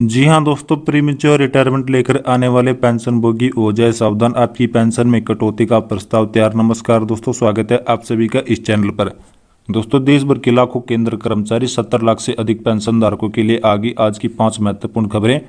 जी हाँ दोस्तों, premature retirement लेकर आने वाले पेंशनभोगी हो जाए सावधान, आपकी पेंशन में कटौती का प्रस्ताव तैयार। नमस्कार दोस्तों, स्वागत है आप सभी का इस चैनल पर। दोस्तों, देश भर के लाखों केंद्र कर्मचारी 70 लाख से अधिक पेंशन धारकों के लिए आगे आज की 5 महत्वपूर्ण खबरें।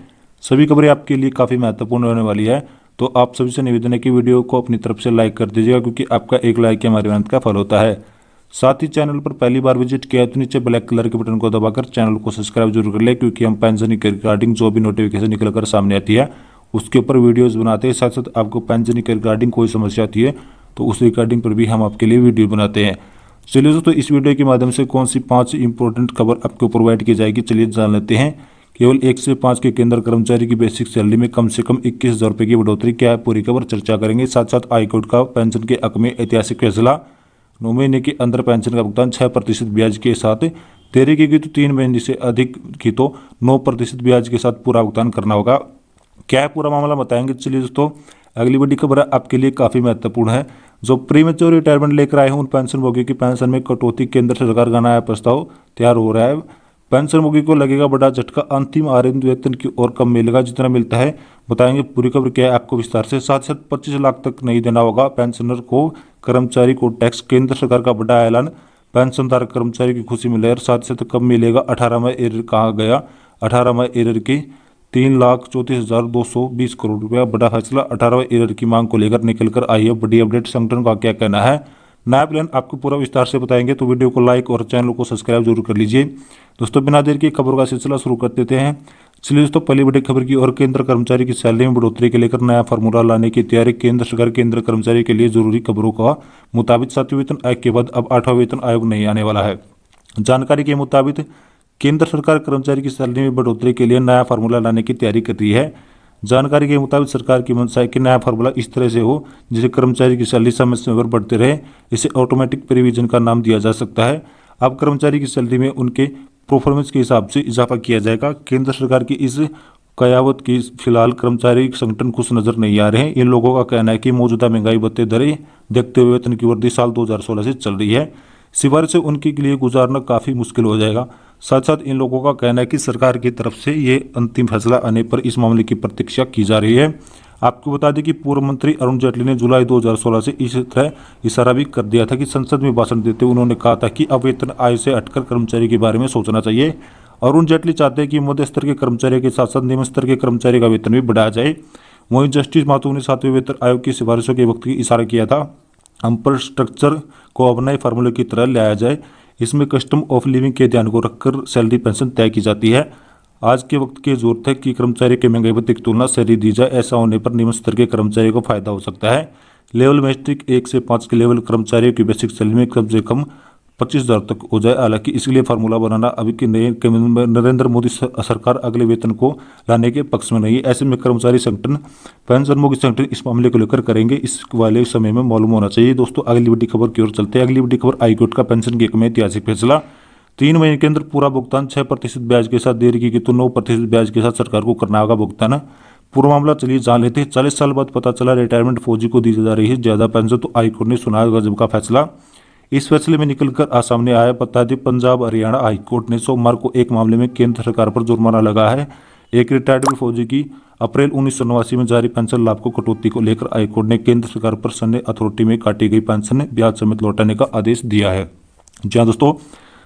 सभी खबरें आपके लिए काफ़ी महत्वपूर्ण होने वाली है, तो आप सभी से निवेदन है कि वीडियो को अपनी तरफ से लाइक कर दीजिएगा, क्योंकि आपका एक लाइक ही हमारी मेहनत का फल होता है। साथ ही चैनल पर पहली बार विजिट किया है तो नीचे ब्लैक कलर के बटन को दबाकर चैनल को सब्सक्राइब जरूर कर ले, क्योंकि हम पेंशन के रिगार्डिंग जो भी नोटिफिकेशन निकल कर सामने आती है उसके ऊपर वीडियोस बनाते हैं। साथ साथ आपको पेंशन के रिगार्डिंग कोई समस्या आती है तो उस रिगार्डिंग पर भी हम आपके लिए वीडियो बनाते हैं। चलिए दोस्तों, इस वीडियो के माध्यम से कौन सी 5 इंपॉर्टेंट खबर आपको प्रोवाइड की जाएगी, चलिए जान लेते हैं। केवल 1 से 5 के केंद्र कर्मचारी की बेसिक सैलरी में कम से कम 21,000 रुपये की बढ़ोतरी, क्या है पूरी खबर चर्चा करेंगे। साथ साथ हाईकोर्ट का पेंशन के हक में ऐतिहासिक फैसला, 9 महीने के अंदर पेंशन का भुगतान 6% ब्याज के साथ, 13 की तो 3 महीने से अधिक की तो 9% ब्याज के साथ पूरा भुगतान करना होगा। क्या है पूरा मामला बताएंगे। चलिए दोस्तों, अगली बड़ी खबर आपके लिए काफ़ी महत्वपूर्ण है। जो प्रीमेच्योर रिटायरमेंट लेकर आए हैं उन पेंशनभोगी की पेंशन में कटौती, केंद्र सरकार का नया प्रस्ताव तैयार हो रहा है। पेंशनभोगी को लगेगा बड़ा झटका, अंतिम आरंभ वेतन की और कम मिलेगा जितना मिलता है। बताएंगे पूरी खबर क्या है आपको विस्तार से। साथ साथ 25 लाख तक नहीं देना होगा पेंशनर को, कर्मचारी को टैक्स, केंद्र सरकार का बड़ा ऐलान, पेंशनधारक कर्मचारी की खुशी मिले। और साथ साथ कब मिलेगा 18वां एरर कहा गया, 18वां एरर की 3,34,220 करोड़ रुपया, बड़ा फैसला। 18वां एरर की मांग को लेकर निकल कर आई है बड़ी अपडेट, संगठन का क्या कहना है, नया प्लान आपको पूरा विस्तार से बताएंगे। तो वीडियो को लाइक और चैनल को सब्सक्राइब जरूर कर लीजिए। दोस्तों, बिना देर की खबरों का सिलसिला शुरू कर देते हैं। चलिए दोस्तों, पहली बड़ी खबर की और, केंद्र कर्मचारी की सैलरी में बढ़ोतरी के लेकर नया फार्मूला लाने की तैयारी। केंद्र सरकार केंद्र कर्मचारी के लिए जरूरी खबरों का मुताबिक 7वें वेतन आयोग के बाद अब 8वां वेतन आयोग नहीं आने वाला है। जानकारी के मुताबिक केंद्र सरकार कर्मचारी की सैलरी में बढ़ोतरी के लिए नया फार्मूला लाने की तैयारी कर रही है। जानकारी के मुताबिक सरकार की मंशा है कि नया फार्मूला इस तरह से हो जिसे कर्मचारी की सैलरी समय समय पर बढ़ते रहे। इसे ऑटोमेटिक प्रिवीजन का नाम दिया जा सकता है। अब कर्मचारी की सैलरी में उनके परफॉर्मेंस के हिसाब से इजाफा किया जाएगा। केंद्र सरकार की इस कयावत की फिलहाल कर्मचारी संगठन खुश नजर नहीं आ रहे हैं। इन लोगों का कहना है कि मौजूदा महंगाई भत्ते दरें देखते हुए वेतन की वृद्धि साल 2016 से चल रही है। सिफारिश से उनके लिए गुजारना काफ़ी मुश्किल हो जाएगा। साथ साथ इन लोगों का कहना है कि सरकार की तरफ से ये अंतिम फैसला आने पर इस मामले की प्रतीक्षा की जा रही है। आपको बता दें कि पूर्व मंत्री अरुण जेटली ने जुलाई 2016 से इस तरह इशारा भी कर दिया था कि संसद में भाषण देते हुए उन्होंने कहा था कि अब वेतन आय से हटकर कर्मचारी के बारे में सोचना चाहिए। अरुण जेटली चाहते हैं कि मध्य स्तर के कर्मचारी के साथ साथ निम्न स्तर के कर्मचारी का वेतन भी बढ़ाया जाए। वहीं जस्टिस माथुर ने 7वें वेतन आयोग की सिफारिशों के वक्त इशारा किया था, हम पर स्ट्रक्चर को अब नए फार्मूले की तरह लाया जाए। इसमें कस्टम ऑफ लिविंग के ध्यान को रखकर सैलरी पेंशन तय की जाती है। आज के वक्त की जरूरत है कि कर्मचारी के महंगाई भत्ते की तुलना सैलरी दी जाए। ऐसा होने पर निम्न स्तर के कर्मचारी को फायदा हो सकता है। लेवल मैट्रिक 1 से 5 के लेवल कर्मचारियों की बेसिक सैलरी में कम से कम 25,000 तक हो जाए। हालांकि इसके लिए फार्मूला बनाना अभी की नए नरेंद्र मोदी सरकार अगले वेतन को लाने के पक्ष में नहीं है। ऐसे में कर्मचारी संगठन, पेंशनभोगी संगठन इस मामले को लेकर करेंगे, इस वाले समय में मालूम होना चाहिए। दोस्तों, अगली बड़ी खबर की ओर चलते हैं। अगली बड़ी खबर, हाईकोर्ट का पेंशन के हक में ऐतिहासिक फैसला, 3 महीने के अंदर पूरा भुगतान 6% ब्याज के साथ, देरी की तो 9% ब्याज के साथ सरकार को करना होगा भुगतान। पूरा मामला चलिए जान लेते हैं। 40 साल बाद पता चला रिटायरमेंट फौजी को दी जा रही है ज्यादा पेंशन, तो हाईकोर्ट ने सुनाया गजब का फैसला। इस फैसले में निकलकर सामने आया, बता दें पंजाब हरियाणा हाईकोर्ट ने सोमवार को एक मामले में केंद्र सरकार पर जुर्माना लगा है। एक रिटायर्ड फौजी की अप्रैल 1989 में जारी पेंशन लाभ को कटौती को लेकर हाईकोर्ट ने केंद्र सरकार पर सन्ने अथॉरिटी में काटी गई पेंशन ब्याज समेत लौटाने का आदेश दिया है। जहां दोस्तों,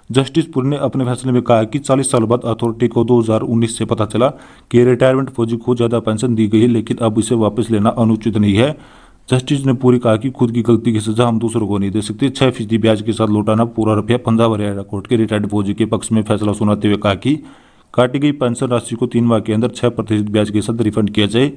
जस्टिस पुरी ने अपने फैसले में कहा कि 40 साल बाद अथॉरिटी को 2019 से पता चला कि रिटायरमेंट फौजी को ज़्यादा पेंशन दी गई है, लेकिन अब इसे वापस लेना अनुचित नहीं है। जस्टिस ने पूरी कहा कि खुद की गलती की सजा हम दूसरों को नहीं दे सकते। 6% ब्याज के साथ लौटाना पूरा रुपया। पंजाब हरियाणा कोर्ट के रिटायर्ड फौजी के पक्ष में फैसला सुनाते हुए कहा कि काटी गई पेंशन राशि को 3 माह के अंदर 6% ब्याज के साथ रिफंड किया जाए,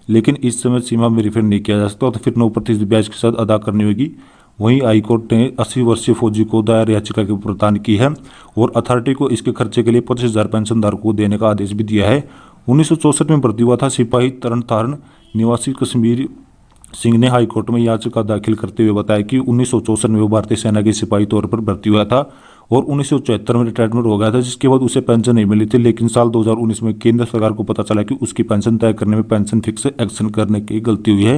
लेकिन इस समय सीमा में रिफंड नहीं किया जा सकता तो फिर 9% ब्याज के साथ अदा करनी होगी। वहीं हाईकोर्ट ने 80 वर्षीय फौजी को दायर याचिका की प्रदान की है और अथॉरिटी को इसके खर्चे के लिए 25,000 पेंशनधारकों को देने का आदेश भी दिया है। 1964 में भर्ती हुआ था सिपाही तरन तारण निवासी कश्मीर सिंह ने हाईकोर्ट में याचिका दाखिल करते हुए बताया कि 1964 में वो भारतीय सेना के सिपाही तौर पर भर्ती हुआ था और 1974 में रिटायरमेंट हो गया था, जिसके बाद उसे पेंशन नहीं मिली थी। लेकिन साल 2019 में केंद्र सरकार को पता चला कि उसकी पेंशन तय करने में पेंशन फिक्स एक्शन करने की गलती हुई है,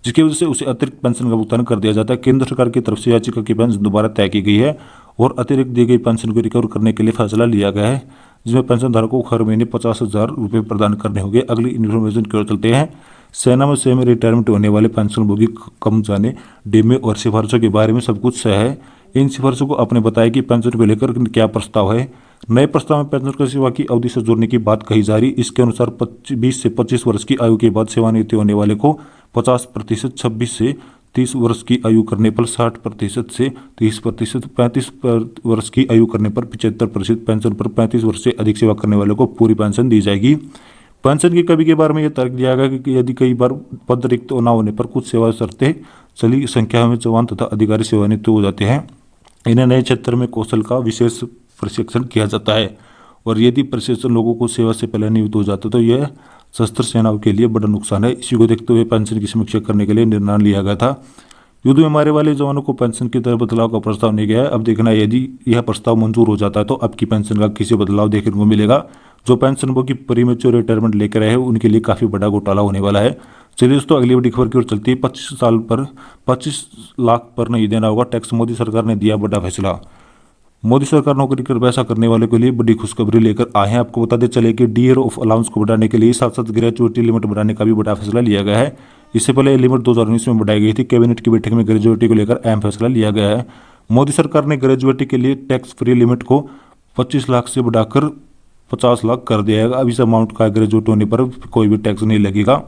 जिसकी वजह से उसे अतिरिक्त पेंशन का भुगतान कर दिया जाता है। केंद्र सरकार की तरफ से याचिका की पेंशन दोबारा तय की गई है और अतिरिक्त दी गई पेंशन को रिकवर करने के लिए फैसला लिया गया है। जिसमें पेंशन धारकों को हर महीने 50,000 रुपये प्रदान करने होंगे। अगली इन्फॉर्मेशन की ओर चलते हैं। सेना में सेमी रिटायरमेंट होने वाले पेंशनभोगी कम जाने डिमे और सिफारिशों के बारे में सब कुछ सह है। इन सिफारिशों को आपने बताया कि पेंशन को लेकर क्या प्रस्ताव है। नए प्रस्ताव में पेंशन की सेवा की अवधि से जोड़ने की बात कही जा रही। इसके अनुसार 20 से 25 वर्ष की आयु के बाद सेवानिवृत्ति होने वाले को 50%, 26 से 30 वर्ष की आयु करने पर 60% से 30%, 35 वर्ष की आयु करने पर 75% पेंशन पर 35 वर्ष से अधिक सेवा करने वाले को पूरी पेंशन दी जाएगी। पेंशन की कमी के बारे में यह तर्क दिया गया कि यदि कई बार पद रिक्त न होने पर कुछ सेवा शर्तें चली संख्या में जवान तथा अधिकारी सेवानिवृत्त हो जाते हैं। इन्हें नए क्षेत्र में कौशल का विशेष प्रशिक्षण किया जाता है और यदि प्रशिक्षण लोगों को सेवा से पहले नियुक्त हो जाता तो यह सशस्त्र सेनाओं के लिए बड़ा नुकसान है। इसी को देखते हुए पेंशन की समीक्षा करने के लिए निर्णय लिया गया था। युद्ध में मारे वाले जवानों को पेंशन की दर बदलाव का प्रस्ताव नहीं गया है। अब देखना है यदि यह प्रस्ताव मंजूर हो जाता है तो आपकी पेंशन का किसी बदलाव देखने को मिलेगा। जो पेंशनभोगी प्रीमेच्योर रिटायरमेंट लेकर आए हैं उनके लिए काफ़ी बड़ा घोटाला होने वाला है। चलिए दोस्तों, अगली बड़ी खबर की ओर चलती है। 25 साल पर 25 लाख पर नहीं देना होगा टैक्स, मोदी सरकार ने दिया बड़ा फैसला। मोदी सरकार नौकरी कर पैसा करने वाले के लिए बड़ी खुशखबरी लेकर आए हैं। आपको बताते चले कि डी ईयर ऑफ अलाउंस को बढ़ाने के लिए साथ साथ ग्रेजुएटी लिमिट बढ़ाने का भी बड़ा फैसला लिया गया है। इससे पहले लिमिट 2019 में बढ़ाई गई थी। कैबिनेट की बैठक में ग्रेजुएटी को लेकर अहम फैसला लिया गया है। मोदी सरकार ने ग्रेजुएटी के लिए टैक्स फ्री लिमिट को 25 लाख से बढ़ाकर 50 लाख कर दिया है। अब इस अमाउंट का ग्रेजुएट होने पर कोई भी टैक्स नहीं लगेगा।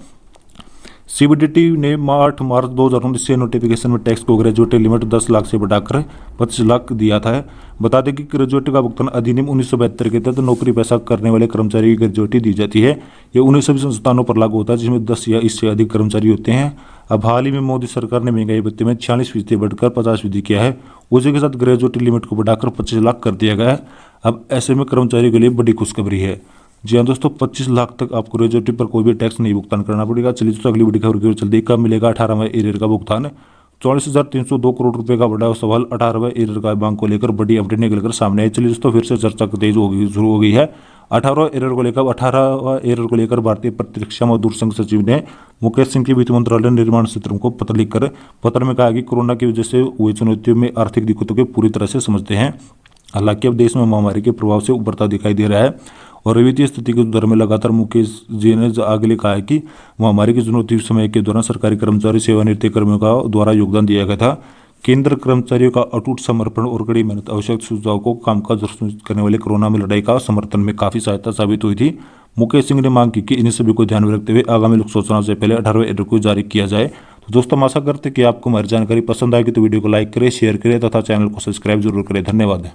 सीबीडीटी ने 8 मार्च 2019 से नोटिफिकेशन में टैक्स को ग्रेजुएटी लिमिट 10 लाख से बढ़ाकर 25 लाख दिया था। बता दें कि ग्रेजुएटी का भुगतान अधिनियम 1972 के तहत नौकरी पैसा करने वाले कर्मचारी की ग्रेजुएटी दी जाती है। ये उन्हीं सभी संस्थानों पर लागू होता है जिसमें 10 या इससे अधिक कर्मचारी होते हैं। अब हाल ही में मोदी सरकार ने महंगाई भत्ते में 46% बढ़कर 50% किया है। उसी के साथ ग्रेजुएटी लिमिट को बढ़ाकर 25 लाख कर दिया गया है। अब ऐसे में कर्मचारियों के लिए बड़ी खुशखबरी है। जी हाँ दोस्तों, 25 लाख तक आपको ग्रेजुएटी पर कोई भी टैक्स नहीं भुगतान करना पड़ेगा। चलिए दोस्तों, अगली बड़ी खबर की ओर चलते हैं। कब मिलेगा 18वां एरियर का भुगतान। 44,302 करोड़ रुपए का बड़ा सवाल 18वां एरियर का मांग को लेकर बड़ी अपडेट निकलकर सामने आई। चलिए दोस्तों, फिर से चर्चा तेज शुरू हो गई है। 18वां एरियर को लेकर भारतीय प्रतिरक्षा मजदूर संघ सचिव ने मुकेश सिंह की वित्त मंत्रालय निर्माण क्षेत्रों को पत्र लिखकर पत्र में कहा कि कोरोना की वजह से हुई चुनौतियों में आर्थिक दिक्कतों को पूरी तरह से समझते हैं। हालांकि अब देश में महामारी के प्रभाव से उभरता दिखाई दे रहा है और वित्तीय स्थिति के सुधार में लगातार मुकेश जी ने आगे कहा है कि महामारी की चुनौती समय के दौरान सरकारी कर्मचारी सेवानिवृत्त कर्मियों का द्वारा योगदान दिया गया था। केंद्र कर्मचारियों का अटूट समर्पण और कड़ी मेहनत आवश्यक सुझाव को कामकाज सुनिश्चित करने वाले कोरोना में लड़ाई का समर्थन में काफी सहायता साबित हुई थी। मुकेश सिंह ने मांग की कि इन सभी को ध्यान में रखते हुए आगामी लोकसभा चुनाव से पहले 18वें एरियर को जारी किया जाए। तो दोस्तों, हम आशा करते हैं कि आपको हमारी जानकारी पसंद आएगी तो वीडियो को लाइक करें, शेयर करें तथा चैनल को सब्सक्राइब जरूर करें। धन्यवाद।